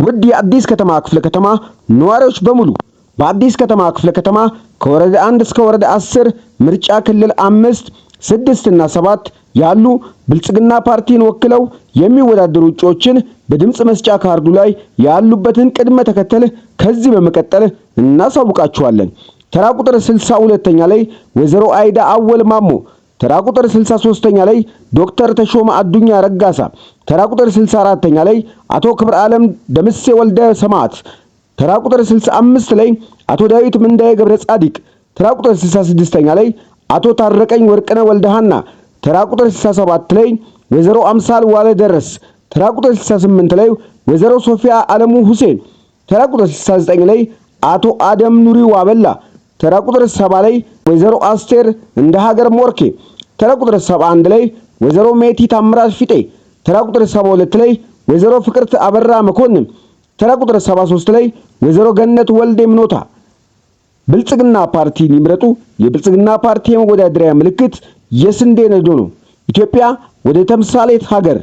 ውድ የአዲስ ከተማ ክፍለ ከተማ ነዋሪዎች በሙሉ በአዲስ ከተማ ክፍለ ከተማ ከወረዳ 1 እስከ ወረዳ 10 ምርጫ ክልል 5 6 እና 7 ያሉ ብልጽግና ፓርቲን ወክለው የሚወዳደሩ እጩዎችን በድምጽ መስጫ ካርዱ ላይ ያሉበትን ቅድመ ተከተል ከዚህ በመቀጠል እናሳውቃችኋለን። ተራ ቁጥር 62ኛ ላይ ወይዘሮ አይዳ አወል ማሞ፣ ተራ ቁጥር 63ኛ ላይ ዶክተር ተሾመ አዱኛ ረጋሳ፣ ተራ ቁጥር 64ኛ ላይ አቶ ክብረ ዓለም ደምሴ ወልደ ሰማዕት፣ ተራ ቁጥር 65 ላይ አቶ ዳዊት ምንዳዬ ገብረ ጻዲቅ፣ ተራ ቁጥር 66ኛ ላይ አቶ ታረቀኝ ወርቅነ ወልደሃና፣ ተራ ቁጥር 67 ላይ ወይዘሮ አምሳል ዋለ ደረስ፣ ተራ ቁጥር 68 ላይ ወይዘሮ ሶፊያ አለሙ ሁሴን፣ ተራ ቁጥር 69 ላይ አቶ አደም ኑሪ ዋበላ፣ ተራ ቁጥር 70 ላይ ወይዘሮ አስቴር እንደ ሀገር ሞርኬ፣ ተራ ቁጥር 71 ላይ ወይዘሮ ሜቲ ታምራት ፊጤ፣ ተራ ቁጥር 72 ላይ ወይዘሮ ፍቅርት አበራ መኮንን፣ ተራ ቁጥር 73 ላይ ወይዘሮ ገነት ወልዴ ምኖታ። ብልጽግና ፓርቲን ይምረጡ። የብልጽግና ፓርቲ የመወዳደሪያ ምልክት የስንዴ ነዶ ነው። ኢትዮጵያ ወደ ተምሳሌት ሀገር